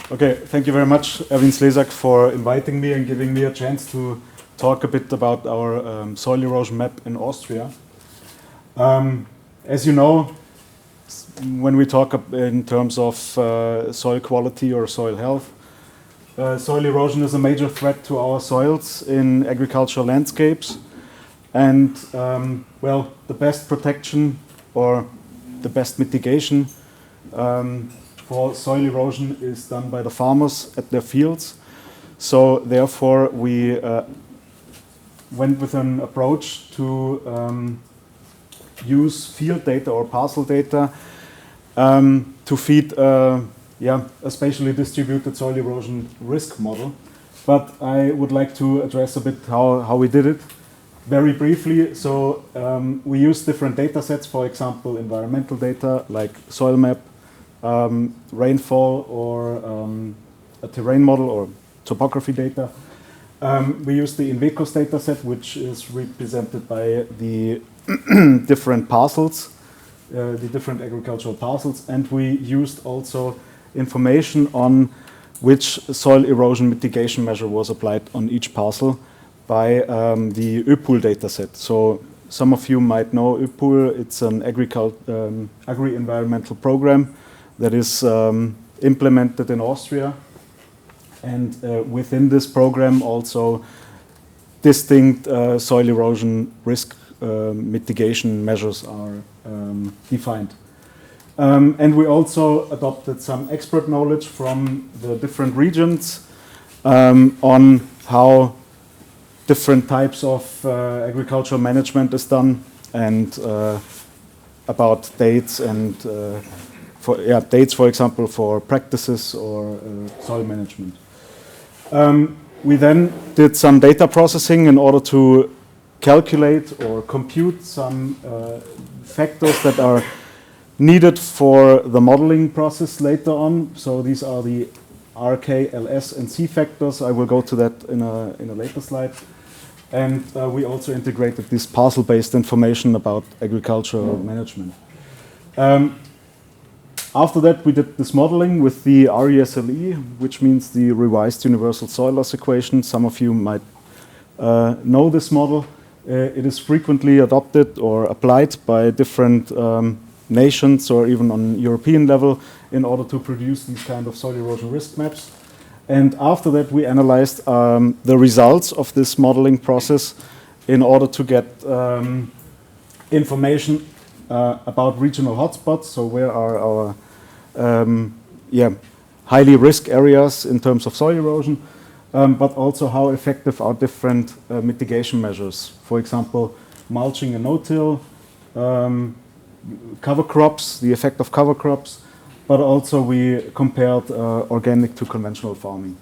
Okay, thank you very much, Erwin Slezak, for inviting me and giving me a chance to talk a bit about our soil erosion map in Austria. As you know, when we talk in terms of soil quality or soil health, soil erosion is a major threat to our soils in agricultural landscapes. And, well, the best protection or the best mitigation for soil erosion is done by the farmers at their fields. So therefore we went with an approach to use field data or parcel data to feed a spatially distributed soil erosion risk model. But I would like to address a bit how we did it. Very briefly, so we use different data sets, for example, environmental data like soil map, rainfall, or a terrain model or topography data. We use the Invecos data set, which is represented by the different parcels, the different agricultural parcels, and we used also information on which soil erosion mitigation measure was applied on each parcel by the ÖPOL dataset. So some of you might know ÖPOL. It's an agri-environmental program that is implemented in Austria. And within this program also distinct soil erosion risk mitigation measures are defined. And we also adopted some expert knowledge from the different regions on how different types of agricultural management is done, and about dates and dates, for example, for practices or soil management. We then did some data processing in order to calculate or compute some factors that are needed for the modeling process later on. So these are the R, K, L, S, and C factors. I will go to that in a later slide. And we also integrated this parcel-based information about agricultural management. After that, we did this modeling with the RESLE, which means the Revised Universal Soil Loss Equation. Some of you might know this model. It is frequently adopted or applied by different nations or even on European level in order to produce these kind of soil erosion risk maps. And after that, we analyzed the results of this modeling process in order to get information about regional hotspots. So where are our highly risk areas in terms of soil erosion, but also how effective are different mitigation measures. For example, mulching and no-till, cover crops, the effect of cover crops, but also we compared organic to conventional farming.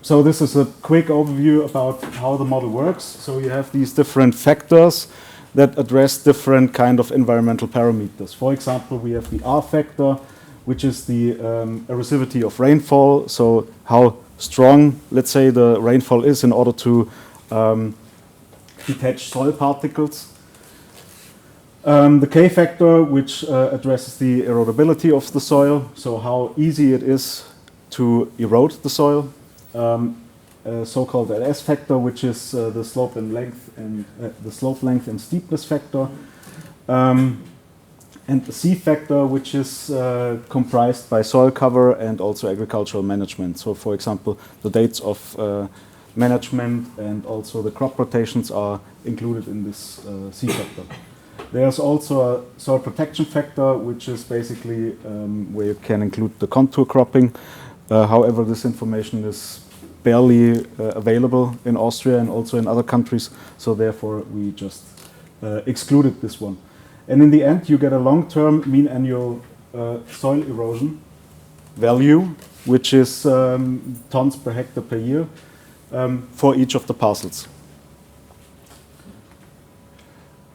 So this is a quick overview about how the model works. So you have these different factors that address different kind of environmental parameters. For example, we have the R factor, which is the erosivity of rainfall. So how strong, let's say, the rainfall is in order to detach soil particles. The K factor, which addresses the erodibility of the soil, so how easy it is to erode the soil. So-called S factor, which is the slope and length and the slope length and steepness factor, and the C factor, which is comprised by soil cover and also agricultural management. So, for example, the dates of management and also the crop rotations are included in this C factor. There's also a soil protection factor, which is basically where you can include the contour cropping. However, this information is barely available in Austria and also in other countries, so therefore we just excluded this one. And in the end, you get a long-term mean annual soil erosion value, which is tons per hectare per year for each of the parcels.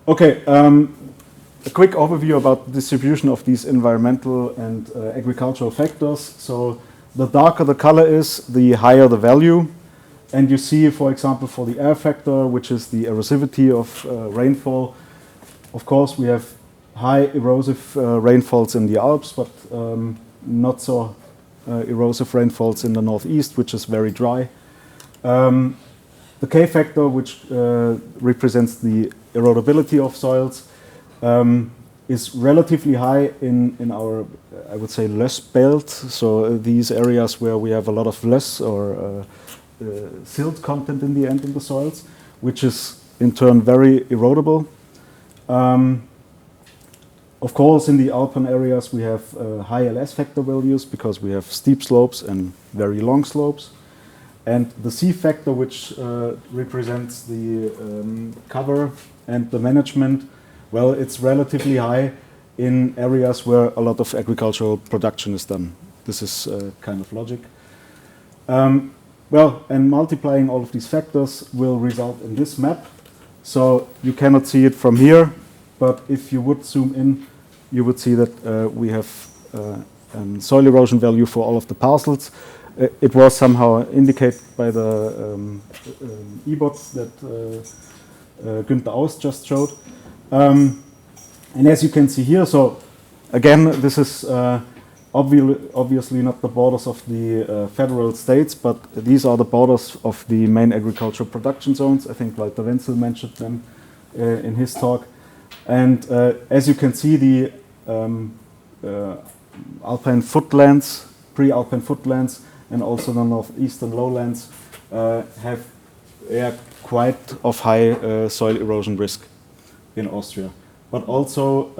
Okay, a quick overview about the distribution of these environmental and agricultural factors. So the darker the color is, the higher the value. And you see, for example, for the R factor, which is the erosivity of rainfall, of course, we have high erosive rainfalls in the Alps, but not so erosive rainfalls in the northeast, which is very dry. The K factor, which represents the erodibility of soils, is relatively high in our, I would say, löss belt. So these areas where we have a lot of löss or silt content in the end in the soils, which is in turn very erodible. Of course, in the alpine areas we have high LS factor values because we have steep slopes and very long slopes. And the C factor, which represents the cover and the management, well, it's relatively high in areas where a lot of agricultural production is done. This is kind of logic. Well, and multiplying all of these factors will result in this map. So you cannot see it from here, but if you would zoom in, you would see that we have soil erosion value for all of the parcels. It was somehow indicated by the e-bots that Günther Aust just showed. And as you can see here, so again, this is obviously not the borders of the federal states, but these are the borders of the main agricultural production zones. I think Walter Wenzel mentioned them in his talk. And as you can see, the alpine footlands, pre-alpine footlands, and also the northeastern lowlands have quite of high soil erosion risk in Austria. But also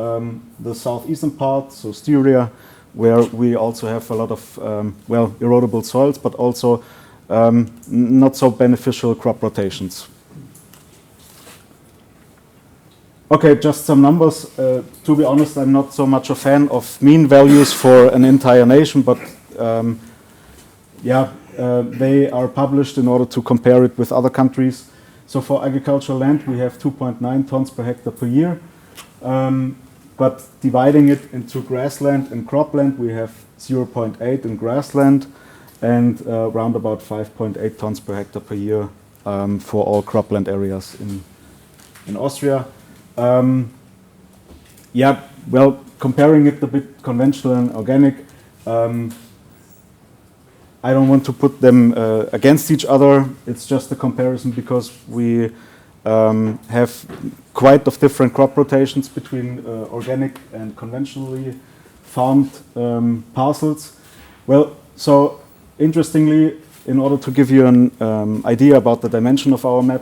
the southeastern part, so Styria, where we also have a lot of, well, erodible soils, but also not so beneficial crop rotations. Okay, just some numbers. To be honest, I'm not so much a fan of mean values for an entire nation, but they are published in order to compare it with other countries. So for agricultural land, we have 2.9 tons per hectare per year. But dividing it into grassland and cropland, we have 0.8 in grassland and around about 5.8 tons per hectare per year for all cropland areas in Austria. Well, comparing it a bit conventional and organic, I don't want to put them against each other. It's just a comparison because we have quite of different crop rotations between organic and conventionally farmed parcels. Well, so interestingly, in order to give you an idea about the dimension of our map,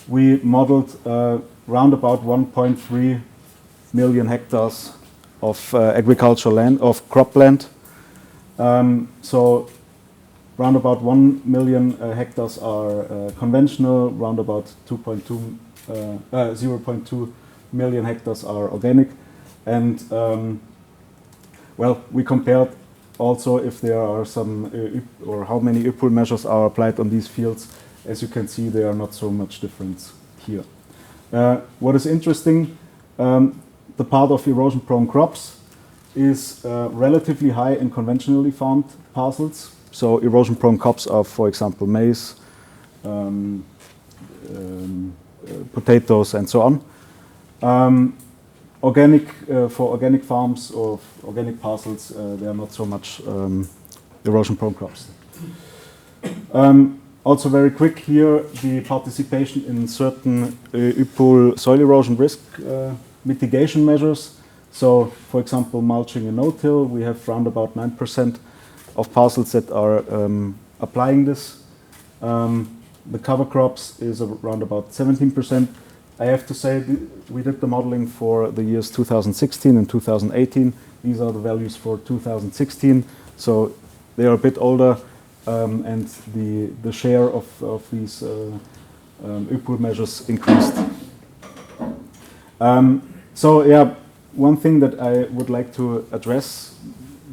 we modeled round about 1.3 million hectares of agricultural land, of cropland. So round about 1 million hectares are conventional, round about 0.2 million hectares are organic. And well, we compared also if there are some or how many IPUL measures are applied on these fields. As you can see, there are not so much difference here. What is interesting, the part of erosion-prone crops is relatively high in conventionally farmed parcels. So erosion-prone crops are, for example, maize, potatoes, and so on. Organic for organic farms or organic parcels, there are not so much erosion-prone crops. Also very quick here, the participation in certain IPUL soil erosion risk mitigation measures. So, for example, mulching and no-till, we have around about 9% of parcels that are applying this. The cover crops is around about 17%. I have to say we did the modeling for the years 2016 and 2018. These are the values for 2016, so they are a bit older. And the share of these IPUL measures increased. So yeah, one thing that I would like to address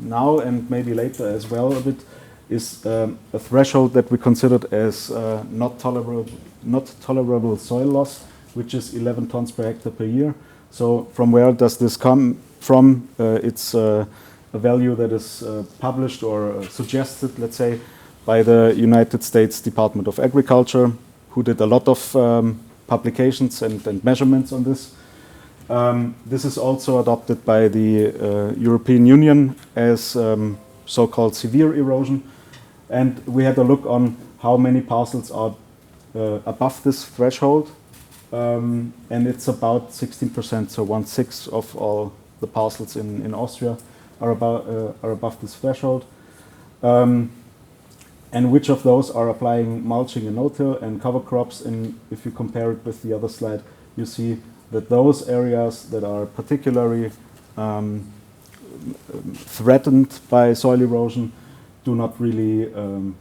now and maybe later as well a bit is a threshold that we considered as not tolerable soil loss, which is 11 tons per hectare per year. So from where does this come from? It's a value that is published or suggested, let's say, by the United States Department of Agriculture, who did a lot of publications and measurements on this. This is also adopted by the European Union as so-called severe erosion. And we had a look on how many parcels are above this threshold. And it's about 16%, so 1/6 of all the parcels in Austria are above this threshold. And which of those are applying mulching and no-till and cover crops? And if you compare it with the other slide, you see that those areas that are particularly threatened by soil erosion do not really,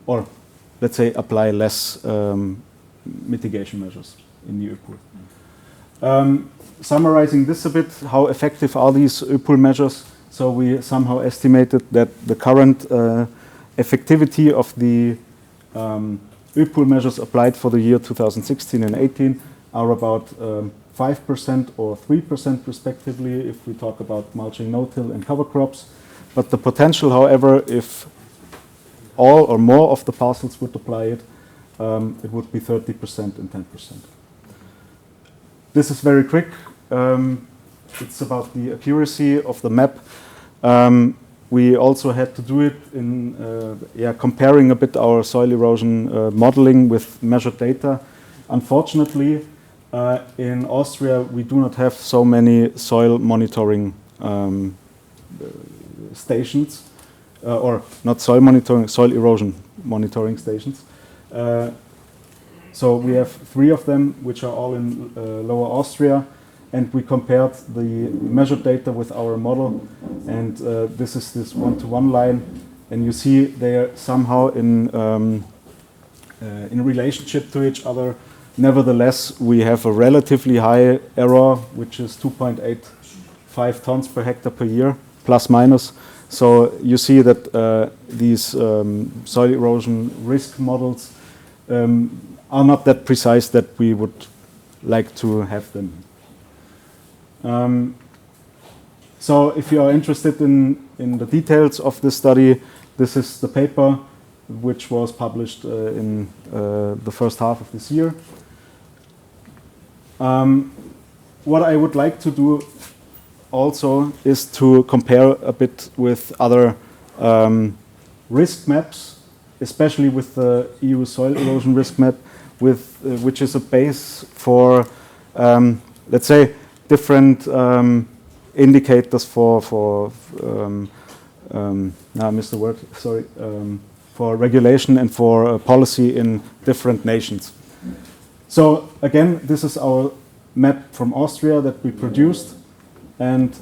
or let's say apply less mitigation measures in the ÖPUL. Summarizing this a bit, how effective are these ÖPUL measures? So we somehow estimated that the current effectivity of the ÖPUL measures applied for the year 2016 and 18 are about 5% or 3% respectively if we talk about mulching, no-till and cover crops. But the potential, however, if all or more of the parcels would apply it, it would be 30% and 10%. This is very quick. It's about the accuracy of the map. We also had to do it in comparing a bit our soil erosion modeling with measured data. Unfortunately, in Austria, we do not have so many soil monitoring stations, or not soil monitoring, soil erosion monitoring stations. So we have 3 of them, which are all in Lower Austria, and we compared the measured data with our model, and this is this one-to-one line, and you see they are somehow in relationship to each other. Nevertheless, we have a relatively high error, which is 2.85 tons per hectare per year, plus minus. So you see that these soil erosion risk models are not that precise that we would like to have them. So if you are interested in the details of this study, this is the paper which was published in the first half of this year. What I would like to do also is to compare a bit with other risk maps, especially with the EU soil erosion risk map, which is a base for, let's say, different indicators for I missed the word, sorry, for regulation and for policy in different nations. So again, this is our map from Austria that we produced, and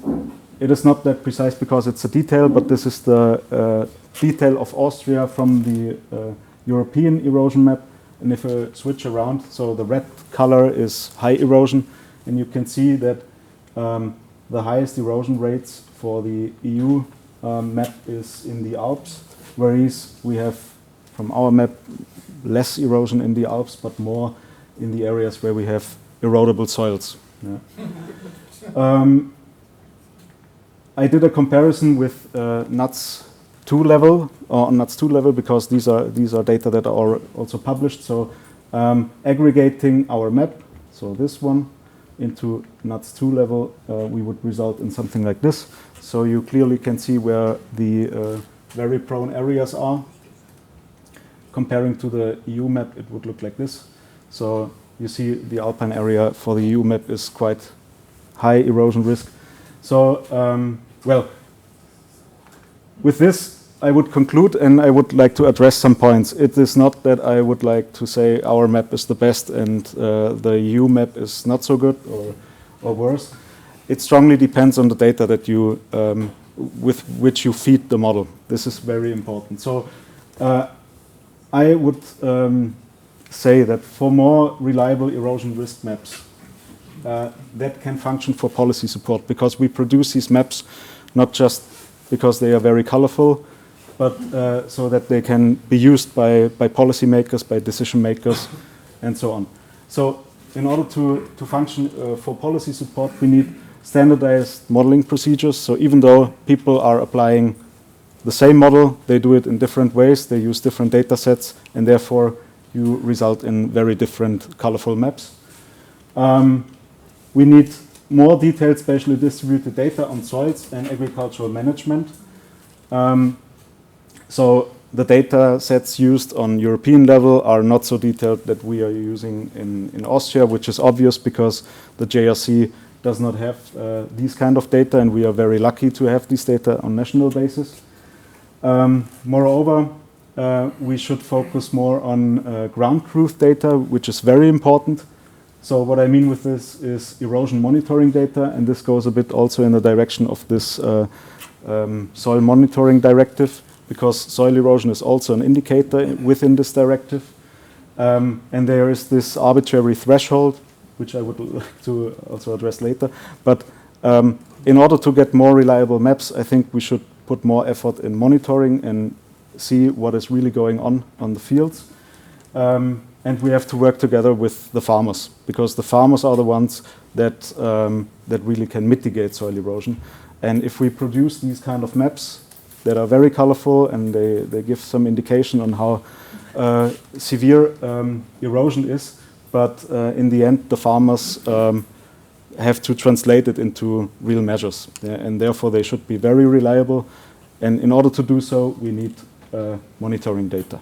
it is not that precise because it's a detail, but this is the detail of Austria from the European erosion map. And if I switch around, so the red color is high erosion, and you can see that the highest erosion rates for the EU map is in the Alps, whereas we have from our map less erosion in the Alps, but more in the areas where we have erodible soils. Yeah. I did a comparison with NUTS 2 level, or NUTS 2 level, because these are data that are also published. So aggregating our map, so this one, into NUTS 2 level, we would result in something like this. So you clearly can see where the very prone areas are. Comparing to the EU map, it would look like this. So you see the alpine area for the EU map is quite high erosion risk. So, well, with this, I would conclude, and I would like to address some points. It is not that I would like to say our map is the best and the EU map is not so good or worse. It strongly depends on the data that you, with which you feed the model. This is very important. So I would say that for more reliable erosion risk maps, that can function for policy support, because we produce these maps not just because they are very colorful, but so that they can be used by policymakers, by decision makers, and so on. So in order to function for policy support, we need standardized modeling procedures. So even though people are applying the same model, they do it in different ways, they use different data sets, and therefore you result in very different colorful maps. We need more detailed spatially distributed data on soils and agricultural management. So the data sets used on European level are not so detailed that we are using in Austria, which is obvious because the JRC does not have these kind of data, and we are very lucky to have these data on national basis. Moreover, we should focus more on ground truth data, which is very important. So what I mean with this is erosion monitoring data, and this goes a bit also in the direction of this soil monitoring directive, because soil erosion is also an indicator within this directive. And there is this arbitrary threshold, which I would like to also address later. But in order to get more reliable maps, I think we should put more effort in monitoring and see what is really going on the fields. And we have to work together with the farmers, because the farmers are the ones that, that really can mitigate soil erosion. And if we produce these kind of maps that are very colorful and they give some indication on how severe erosion is, but in the end the farmers have to translate it into real measures. And therefore they should be very reliable. And in order to do so, we need monitoring data.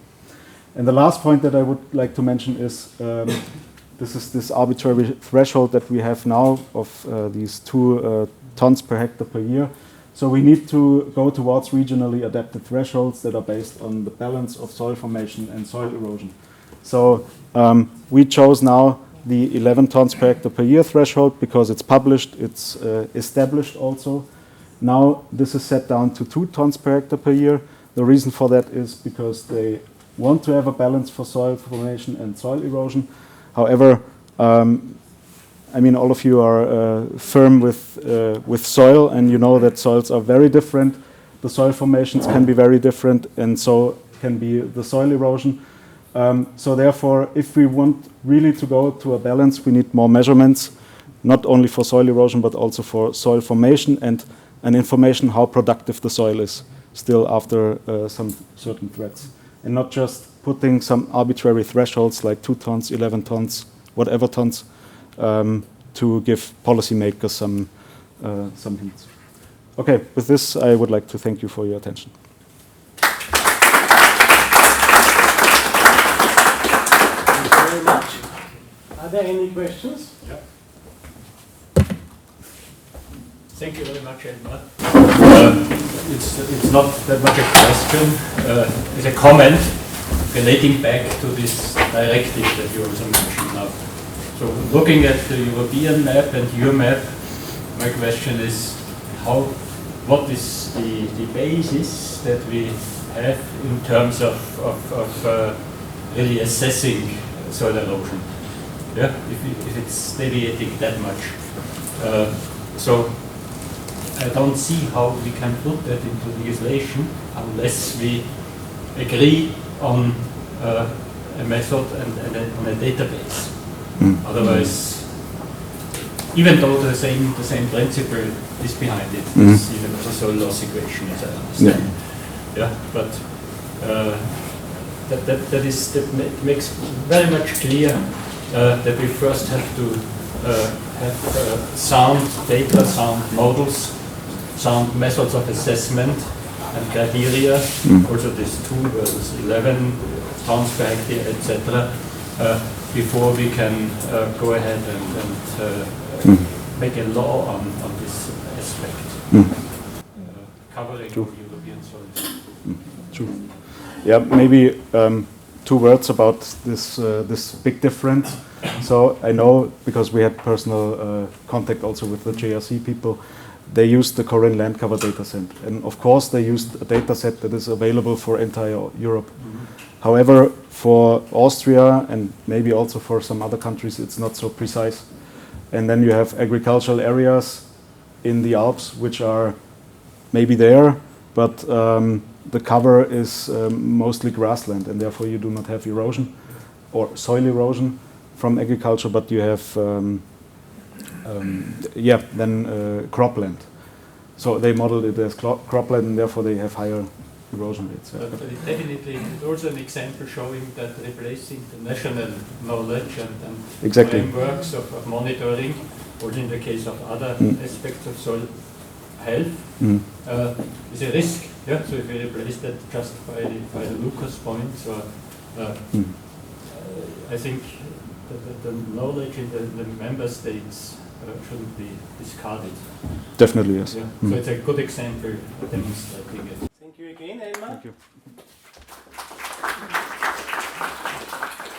And the last point that I would like to mention is this is this arbitrary threshold that we have now of these 2 tons per hectare per year. So we need to go towards regionally adapted thresholds that are based on the balance of soil formation and soil erosion. So we chose now the 11 tons per hectare per year threshold because it's published, it's established also. Now this is set down to 2 tons per hectare per year. The reason for that is because they want to have a balance for soil formation and soil erosion. However, I mean, all of you are firm with soil, and you know that soils are very different. The soil formations can be very different, and so can be the soil erosion. So therefore, if we want really to go to a balance, we need more measurements, not only for soil erosion, but also for soil formation and information how productive the soil is still after some certain threats. And not just putting some arbitrary thresholds like 2 tons, 11 tons, whatever tons, to give policymakers some hints. Okay, with this, I would like to thank you for your attention. Thank you very much. Are there any questions? Yeah. Thank you very much, Elmar. It's not that much a question, it's a comment relating back to this directive that you also mentioned now. So looking at the European map and your map, my question is what is the basis that we have in terms of really assessing soil erosion? Yeah, if it's deviating that much. So I don't see how we can put that into legislation unless we agree on a method and on a database. Otherwise, even though the same principle is behind it, this universal soil loss equation, as I understand. Yeah, but that makes very much clear that we first have to have sound data, sound models, sound methods of assessment and criteria, also this 2 versus 11 tons per hectare, etc., before we can go ahead and make a law on this aspect, covering European soils. True. Yeah, maybe 2 words about this big difference. So I know, because we had personal contact also with the JRC people, they used the Corinne land cover data set. And of course they used a data set that is available for entire Europe. However, for Austria and maybe also for some other countries, it's not so precise. And then you have agricultural areas in the Alps which are maybe there, but the cover is mostly grassland, and therefore you do not have erosion or soil erosion from agriculture, but you have cropland. So they modeled it as cropland, and therefore they have higher erosion rates. But it definitely is also an example showing that replacing the national knowledge and exactly. frameworks of monitoring also in the case of other aspects of soil health, is a risk. Yeah, so if we replace that just by the Lucas points, or I think the knowledge in the member states shouldn't be discarded. Definitely, yes. Yeah. So it's a good example demonstrating it. Thank you again, Elmar. Thank you.